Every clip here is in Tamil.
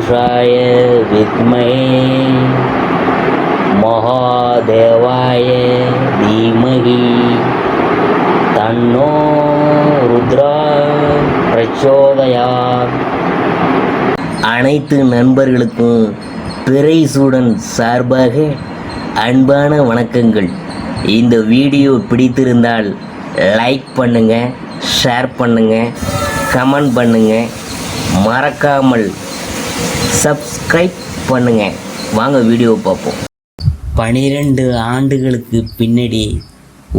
पुरुषाय विद्महे महादेवाय धीमहि तन्नो रुद्रा प्रचोदयात्. அனைத்து நண்பர்களுக்கும் பிறைசூடன் சார்பாக அன்பான வணக்கங்கள். இந்த வீடியோ பிடித்திருந்தால் லைக் பண்ணுங்கள், ஷேர் பண்ணுங்கள், கமெண்ட் பண்ணுங்கள், மறக்காமல் சப்ஸ்கிரைப் பண்ணுங்கள். வாங்க வீடியோ பார்ப்போம். 12 ஆண்டுகளுக்கு பின்னாடி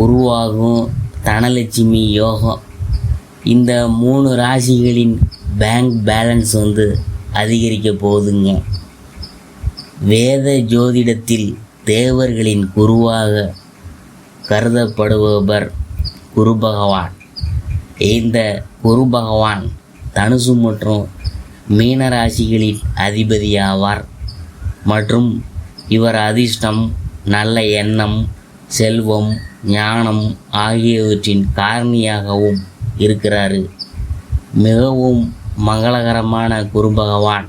உருவாகும் தனலட்சுமி யோகம். இந்த 3 ராசிகளின் பேங்க் பேலன்ஸ் அதிகரிக்க போகுதுங்க. வேத ஜோதிடத்தில் தேவர்களின் குருவாக கருதப்படுபவர் குரு பகவான். இந்த குரு பகவான் தனுசு மற்றும் மீன ராசிகளின் அதிபதியாவார் மற்றும் இவர் அதிர்ஷ்டம், நல்ல எண்ணம், செல்வம், ஞானம் ஆகியவற்றின் காரணியாகவும் இருக்கிறார். மிகவும் மங்களகரமான குரு பகவான்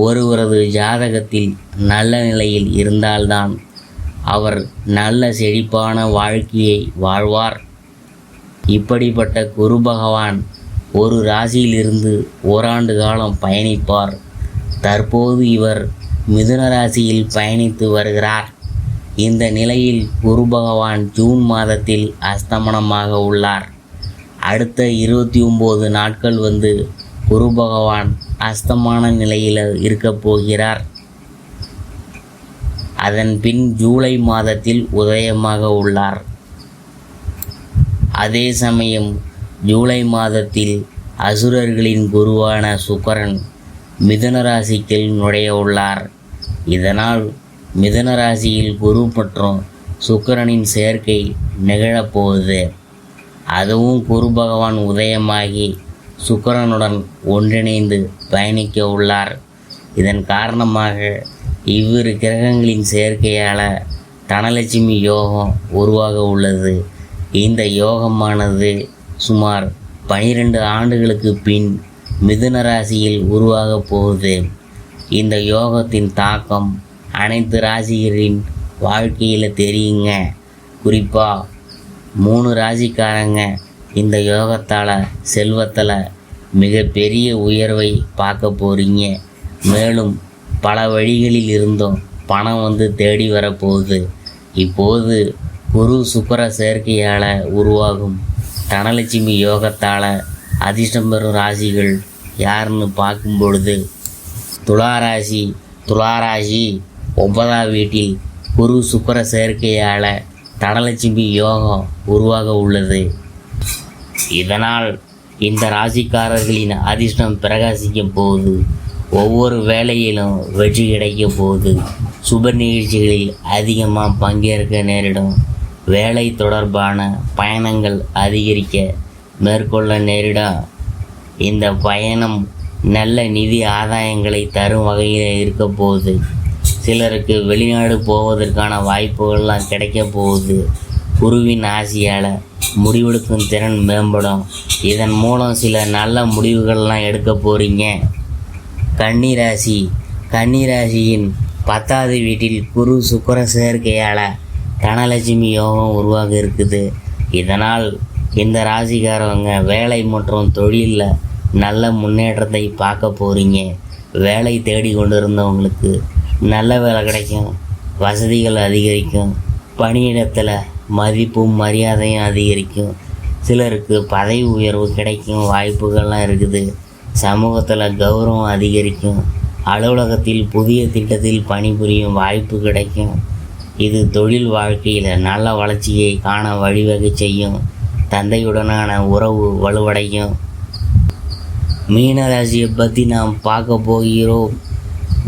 ஒருவரது ஜாதகத்தில் நல்ல நிலையில் இருந்தால்தான் அவர் நல்ல செழிப்பான வாழ்க்கையை வாழ்வார். இப்படிப்பட்ட குரு பகவான் ஒரு ராசியிலிருந்து ஓராண்டு காலம் பயணிப்பார். தற்போது இவர் மிதுன ராசியில் பயணித்து வருகிறார். இந்த நிலையில் குரு பகவான் ஜூன் மாதத்தில் அஸ்தமனமாக உள்ளார். அடுத்த 29 நாட்கள் குரு பகவான் அஸ்தமான நிலையில் இருக்கப் போகிறார். அதன் பின் ஜூலை மாதத்தில் உதயமாக உள்ளார். அதே சமயம் ஜூலை மாதத்தில் அசுரர்களின் குருவான சுக்கிரன் மிதுன ராசிக்குள் நுழைய உள்ளார். இதனால் மிதுன ராசியில் குரு மற்றும் சுக்கிரனின் சேர்க்கை நிகழப்போகுது. அதுவும் குரு பகவான் உதயமாகி சுக்கிரனுடன் ஒன்றிணைந்து பயணிக்க உள்ளார். இதன் காரணமாக இவ்விரு கிரகங்களின் சேர்க்கையால் தனலட்சுமி யோகம் உருவாக உள்ளது. இந்த யோகமானது சுமார் 12 ஆண்டுகளுக்கு பின் மிதுன ராசியில் உருவாக போகுது. இந்த யோகத்தின் தாக்கம் அனைத்து ராசிகளின் வாழ்க்கையில் தெரியுங்க. குறிப்பாக 3 ராசிக்காரங்க இந்த யோகத்தால் செல்வத்தில் மிகப்பெரிய உயர்வை பார்க்க போகிறீங்க. மேலும் பல வழிகளில் இருந்தும் பணம் தேடி வரப்போகுது. இப்போது குரு சுக்கிர சேர்க்கையால் உருவாகும் தனலட்சுமி யோகத்தால் அதிர்ஷ்டம் பெறும் ராசிகள் யாருன்னு பார்க்கும் பொழுது துளாராசி 9ஆம் வீட்டில் குரு சுக்கிர சேர்க்கையால் தனலட்சுமி யோகம் உருவாக உள்ளது. இதனால் இந்த ராசிக்காரர்களின் அதிர்ஷ்டம் பிரகாசிக்க போகுது. ஒவ்வொரு வேலையிலும் வெற்றி கிடைக்க போகுது. சுப நிகழ்ச்சிகளில் அதிகமாக பங்கேற்க நேரிடும். வேலை தொடர்பான பயணங்கள் அதிகரிக்க மேற்கொள்ள நேரிடும். இந்த பயணம் நல்ல நிதி ஆதாயங்களை தரும் வகையில் இருக்க போகுது. சிலருக்கு வெளிநாடு போவதற்கான வாய்ப்புகள்லாம் கிடைக்க போகுது. குருவின் ஆசியால் முடிவெடுக்கும் திறன் மேம்படும். இதன் மூலம் சில நல்ல முடிவுகள்லாம் எடுக்க போகிறீங்க. கன்னிராசியின் 10ஆவது வீட்டில் குரு சுக்கிர சேர்க்கையால் தனலட்சுமி யோகம் உருவாக இருக்குது. இதனால் இந்த ராசிக்காரவங்க வேலை மற்றும் தொழிலில் நல்ல முன்னேற்றத்தை பார்க்க போகிறீங்க. வேலை தேடி கொண்டு இருந்தவங்களுக்கு நல்ல வேலை கிடைக்கும். வசதிகள் அதிகரிக்கும். பணியிடத்தில் மதிப்பும் மரியாதையும் அதிகரிக்கும். சிலருக்கு பதவி உயர்வு கிடைக்கும் வாய்ப்புகள்லாம் இருக்குது. சமூகத்தில் கௌரவம் அதிகரிக்கும். அலுவலகத்தில் புதிய திட்டத்தில் பணிபுரியும் வாய்ப்பு கிடைக்கும். இது தொழில் வாழ்க்கையில் நல்ல வளர்ச்சியை காண வழிவகை செய்யும். தந்தையுடனான உறவு வலுவடையும். மீனராசியை பற்றி நாம் பார்க்க போகிறோம்.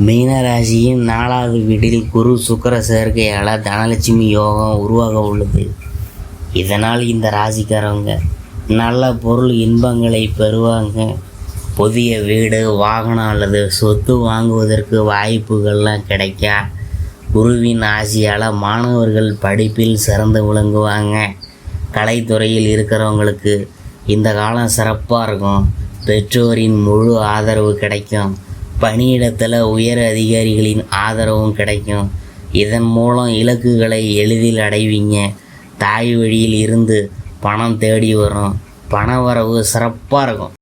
மீனராசியின் 4ஆவது வீட்டில் குரு சுக்கிர சேர்க்கையால் தனலட்சுமி யோகம் உருவாக உள்ளது. இதனால் இந்த ராசிக்காரவங்க நல்ல பொருள் இன்பங்களை பெறுவாங்க. புதிய வீடு, வாகனம் அல்லது சொத்து வாங்குவதற்கு வாய்ப்புகள்லாம் கிடைக்கா. குருவின் ஆசியால் மாணவர்கள் படிப்பில் சிறந்து விளங்குவாங்க. கலைத்துறையில் இருக்கிறவங்களுக்கு இந்த காலம் சிறப்பாக இருக்கும். பெற்றோரின் முழு ஆதரவு கிடைக்கும். பணியிடத்தில் உயர் அதிகாரிகளின் ஆதரவும் கிடைக்கும். இதன் மூலம் இலக்குகளை எளிதில் அடைவீங்க. தாய் வழியில் இருந்து பணம் தேடி வரும். பண வரவு சிறப்பாக இருக்கும்.